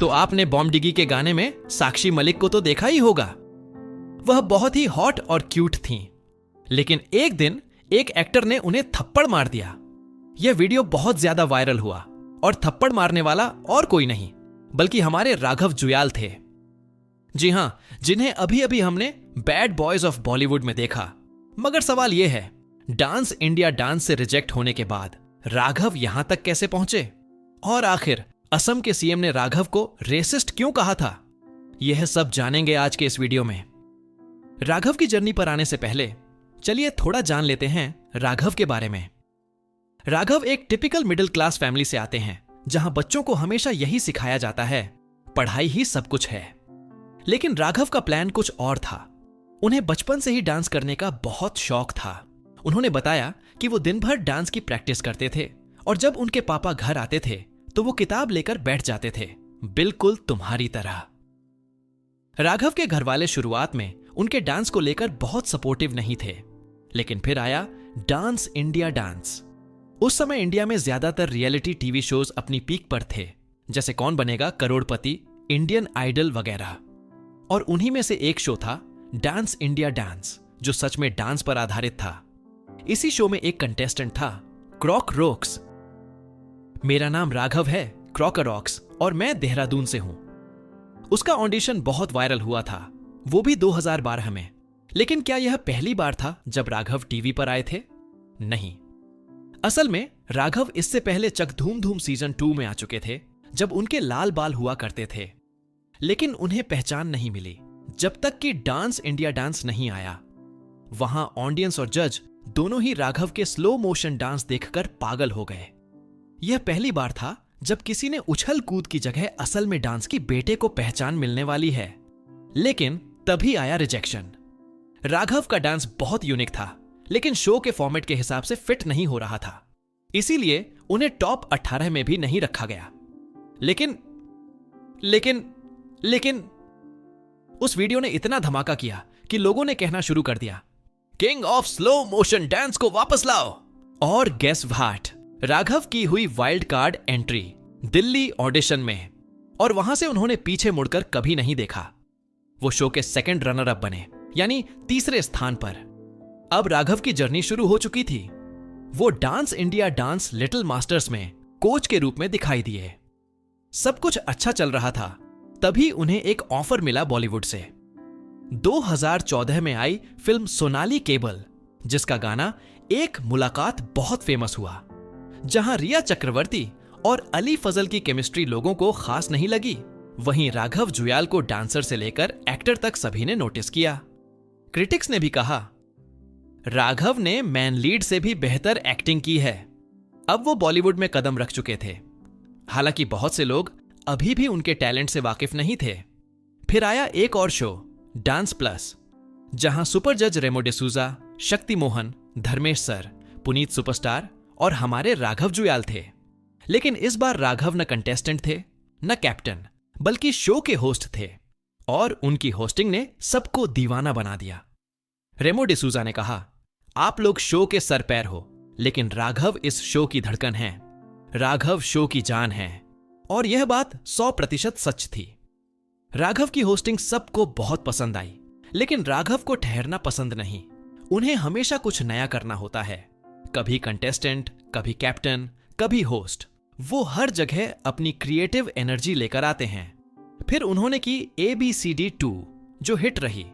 तो आपने बॉम्ब डिगी के गाने में साक्षी मलिक को तो देखा ही होगा। वह बहुत ही हॉट और क्यूट थीं। लेकिन एक दिन एक एक्टर ने उन्हें थप्पड़ मार दिया। यह वीडियो बहुत ज्यादा वायरल हुआ और थप्पड़ मारने वाला और कोई नहीं बल्कि हमारे राघव जुयाल थे। जी हां, जिन्हें अभी अभी हमने बैड बॉयज ऑफ बॉलीवुड में देखा। मगर सवाल यह है, डांस इंडिया डांस से रिजेक्ट होने के बाद राघव यहां तक कैसे पहुंचे? और आखिर असम के सीएम ने राघव को रेसिस्ट क्यों कहा था? यह सब जानेंगे आज के इस वीडियो में। राघव की जर्नी पर आने से पहले चलिए थोड़ा जान लेते हैं राघव के बारे में। राघव एक टिपिकल मिडिल क्लास फैमिली से आते हैं, जहां बच्चों को हमेशा यही सिखाया जाता है, पढ़ाई ही सब कुछ है। लेकिन राघव का प्लान कुछ और था। उन्हें बचपन से ही डांस करने का बहुत शौक था। उन्होंने बताया कि वो दिन भर डांस की प्रैक्टिस करते थे और जब उनके पापा घर आते थे तो वो किताब लेकर बैठ जाते थे, बिल्कुल तुम्हारी तरह। राघव के घर वाले शुरुआत में उनके डांस को लेकर बहुत सपोर्टिव नहीं थे, लेकिन फिर आया डांस इंडिया डांस। उस समय इंडिया में ज्यादातर रियलिटी टीवी शोज अपनी पीक पर थे, जैसे कौन बनेगा करोड़पति, इंडियन आइडल वगैरह। और उन्हीं में से एक शो था डांस इंडिया डांस, जो सच में डांस पर आधारित था। इसी शो में एक कंटेस्टेंट था क्रॉक रॉक्स। मेरा नाम राघव है, क्रॉकर रॉक्स, और मैं देहरादून से हूं। उसका ऑडिशन बहुत वायरल हुआ था, वो भी 2012 में। लेकिन क्या यह पहली बार था जब राघव टीवी पर आए थे? नहीं। असल में राघव इससे पहले चक धूम धूम सीजन 2 में आ चुके थे, जब उनके लाल बाल हुआ करते थे। लेकिन उन्हें पहचान नहीं मिली जब तक कि डांस इंडिया डांस नहीं आया। वहां ऑडियंस और जज दोनों ही राघव के स्लो मोशन डांस देखकर पागल हो गए। यह पहली बार था जब किसी ने उछल कूद की जगह असल में डांस की बेटे को पहचान मिलने वाली है। लेकिन तभी आया रिजेक्शन। राघव का डांस बहुत यूनिक था, लेकिन शो के फॉर्मेट के हिसाब से फिट नहीं हो रहा था, इसीलिए उन्हें टॉप 18 में भी नहीं रखा गया। लेकिन लेकिन लेकिन उस वीडियो ने इतना धमाका किया कि लोगों ने कहना शुरू कर दिया, king of slow motion dance को वापस लाओ। और गेस व्हाट, राघव की हुई wild card entry Delhi audition में, और वहां से उन्होंने पीछे मुड़कर कभी नहीं देखा। वो शो के सेकंड रनर अप बने, यानी तीसरे स्थान पर। अब राघव की जर्नी शुरू हो चुकी थी। वो dance India dance little masters में कोच के रूप में दिखाई दिए। सब कुछ अच्छा चल रहा था, तभी उन्हें एक ऑफर मिला बॉलीवुड से। 2014 में आई फिल्म सोनाली केबल, जिसका गाना एक मुलाकात बहुत फेमस हुआ, जहां रिया चक्रवर्ती और अली फजल की केमिस्ट्री लोगों को खास नहीं लगी। वहीं राघव जुयाल को डांसर से लेकर एक्टर तक सभी ने नोटिस किया। क्रिटिक्स ने भी कहा, राघव ने मैन लीड से भी बेहतर एक्टिंग की है। अब वो बॉलीवुड में कदम रख चुके थे। हालांकि बहुत से लोग अभी भी उनके टैलेंट से वाकिफ नहीं थे। फिर आया एक और शो, डांस प्लस, जहां सुपर जज रेमो डिसूजा, शक्ति मोहन, धर्मेश सर, पुनीत सुपरस्टार और हमारे राघव जुयाल थे। लेकिन इस बार राघव न कंटेस्टेंट थे न कैप्टन, बल्कि शो के होस्ट थे, और उनकी होस्टिंग ने सबको दीवाना बना दिया। रेमो डिसूजा ने कहा, आप लोग शो के सर पैर हो, लेकिन राघव इस शो की धड़कन है। राघव शो की जान है। और यह बात 100% सच थी। राघव की होस्टिंग सबको बहुत पसंद आई, लेकिन राघव को ठहरना पसंद नहीं। उन्हें हमेशा कुछ नया करना होता है, कभी कंटेस्टेंट, कभी कैप्टन, कभी होस्ट। वो हर जगह अपनी क्रिएटिव एनर्जी लेकर आते हैं। फिर उन्होंने की ABCD 2, जो हिट रही।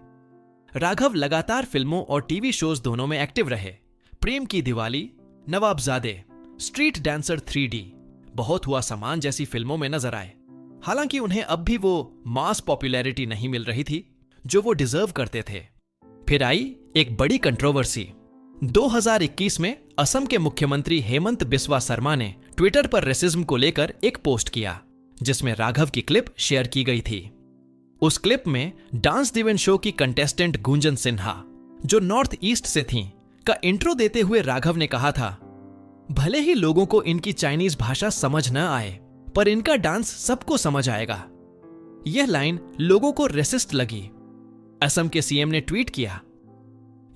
राघव लगातार फिल्मों और टीवी शोज दोनों में एक्टिव रहे। प्रेम की दिवाली, नवाबजादे, स्ट्रीट डांसर 3D, बहुत हुआ सामान जैसी फिल्मों में नजर आए। हालांकि उन्हें अब भी वो मास पॉपुलैरिटी नहीं मिल रही थी जो वो डिजर्व करते थे। फिर आई एक बड़ी कंट्रोवर्सी। 2021 में असम के मुख्यमंत्री हेमंत बिस्वा शर्मा ने ट्विटर पर रेसिज्म को लेकर एक पोस्ट किया, जिसमें राघव की क्लिप शेयर की गई थी। उस क्लिप में डांस दिवन शो की कंटेस्टेंट गुंजन सिन्हा, जो नॉर्थ ईस्ट से थीं, का इंट्रो देते हुए राघव ने कहा था, भले ही लोगों को इनकी चाइनीज भाषा समझ न आए, पर इनका डांस सबको समझ आएगा। यह लाइन लोगों को रेसिस्ट लगी। असम के सीएम ने ट्वीट किया,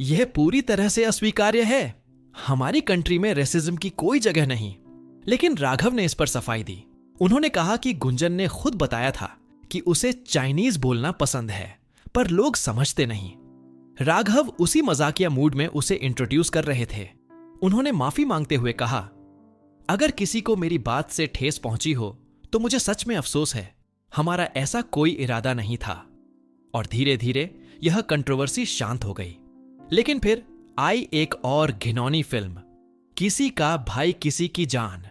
यह पूरी तरह से अस्वीकार्य है। हमारी कंट्री में रेसिज्म की कोई जगह नहीं। लेकिन राघव ने इस पर सफाई दी। उन्होंने कहा कि गुंजन ने खुद बताया था कि उसे चाइनीज बोलना पसंद है, पर लोग समझते नहीं। राघव उसी मजाकिया मूड में उसे इंट्रोड्यूस कर रहे थे। उन्होंने माफी मांगते हुए कहा, अगर किसी को मेरी बात से ठेस पहुंची हो तो मुझे सच में अफसोस है, हमारा ऐसा कोई इरादा नहीं था। और धीरे धीरे यह कंट्रोवर्सी शांत हो गई। लेकिन फिर आई एक और घिनौनी फिल्म, किसी का भाई किसी की जान।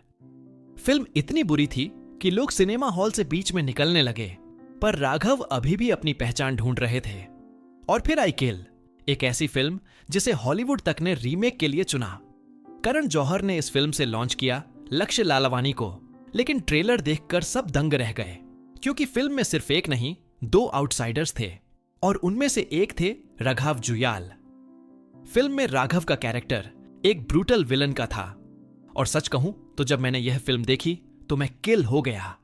फिल्म इतनी बुरी थी कि लोग सिनेमा हॉल से बीच में निकलने लगे, पर राघव अभी भी अपनी पहचान ढूंढ रहे थे। और फिर आई किल, एक ऐसी फिल्म जिसे हॉलीवुड तक ने रीमेक के लिए चुना। करण जौहर ने इस फिल्म से लॉन्च किया लक्ष्य लालवानी को, लेकिन ट्रेलर देखकर सब दंग रह गए, क्योंकि फिल्म में सिर्फ एक नहीं, 2 आउटसाइडर्स थे, और उनमें से एक थे राघव जुयाल। फिल्म में राघव का कैरेक्टर एक ब्रूटल विलन का था, और सच कहूं तो जब मैंने यह फिल्म देखी तो मैं किल हो गया।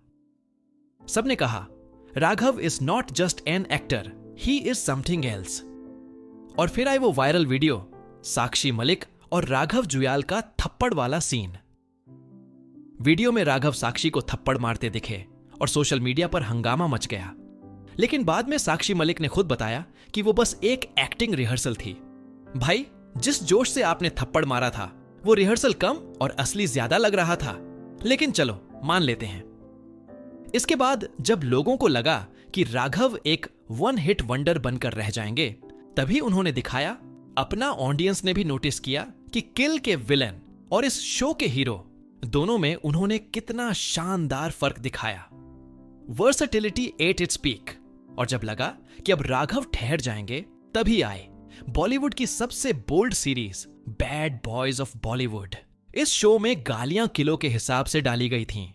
सबने कहा, Raghav is not just an actor, he is something else. और फिर आई वो वायरल वीडियो, साक्षी मलिक और राघव जुयाल का थप्पड़ वाला सीन। वीडियो में राघव साक्षी को थप्पड़ मारते दिखे और सोशल मीडिया पर हंगामा मच गया। लेकिन बाद में साक्षी मलिक ने खुद बताया कि वो बस एक एक्टिंग रिहर्सल थी। भाई, जिस जोश से आपने थप्पड़ मारा था वो रिहर्सल कम और असली ज्यादा लग रहा था, लेकिन चलो मान लेते हैं। इसके बाद जब लोगों को लगा कि राघव एक 1 हिट वंडर बनकर रह जाएंगे, तभी उन्होंने दिखाया, अपना ऑडियंस ने भी नोटिस किया कि किल के विलेन और इस शो के हीरो दोनों में उन्होंने कितना शानदार फर्क दिखाया। Versatility at its peak. और जब लगा कि अब राघव ठहर जाएंगे, तभी आए बॉलीवुड की सबसे bold series bad boys of Bollywood. इस शो में गालियां किलो के हिसाब से डाली गई थीं।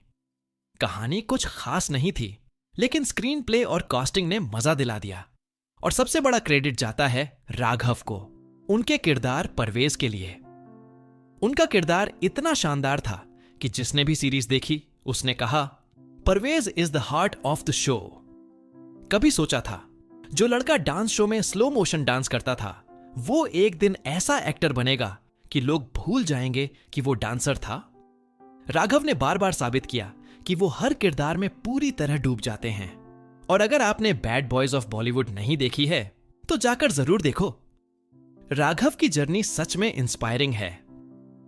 कहानी कुछ खास नहीं थी, लेकिन स्क्रीन प्ले और कास्टिंग ने मजा दिला दिया। और सबसे बड़ा क्रेडिट जाता है राघव को, उनके किरदार परवेज के लिए। उनका किरदार इतना शानदार था कि जिसने भी सीरीज देखी उसने कहा, Parvez is the heart of the show. कभी सोचा था जो लड़का डांस शो में स्लो मोशन डांस करता था, वो एक दिन ऐसा एक्टर बनेगा कि लोग भूल जाएंगे कि वो डांसर था। राघव ने बार बार साबित किया कि वो हर किरदार में पूरी तरह डूब जाते हैं। और अगर आपने बैड बॉयज ऑफ बॉलीवुड नहीं देखी है तो जाकर जरूर देखो। राघव की जर्नी सच में इंस्पायरिंग है।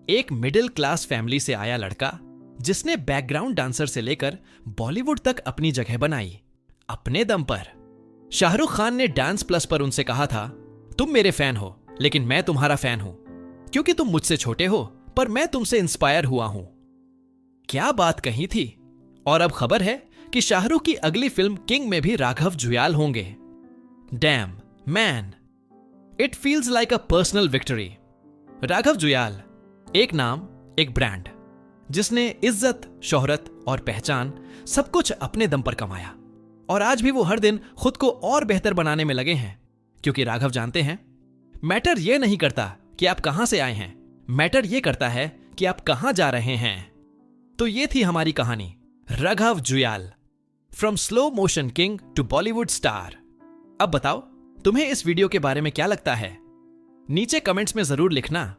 एक मिडिल क्लास फैमिली से आया लड़का जिसने बैकग्राउंड डांसर से लेकर बॉलीवुड तक अपनी जगह बनाई, अपने दम पर। शाहरुख खान ने डांस प्लस पर उनसे कहा था, तुम मेरे फैन हो लेकिन मैं तुम्हारा फैन हूं, क्योंकि तुम मुझसे छोटे हो पर मैं तुमसे इंस्पायर हुआ हूं। क्या बात कही थी। और अब खबर है कि शाहरुख की अगली फिल्म किंग में भी राघव जुयाल होंगे। Dam man, it feels like a personal victory. Raghav Juyal, एक नाम एक ब्रांड, जिसने इज्जत, शोहरत और पहचान सब कुछ अपने दम पर कमाया। और आज भी वो हर दिन खुद को और बेहतर बनाने में लगे हैं, क्योंकि राघव जानते हैं, मैटर ये नहीं करता कि आप कहां से आए हैं, मैटर ये करता है कि आप कहां जा रहे हैं। तो ये थी हमारी कहानी, Raghav Juyal, from slow motion king to Bollywood star. अब बताओ, तुम्हें इस वीडियो के बारे में क्या लगता है? नीचे कमेंट्स में जरूर लिखना।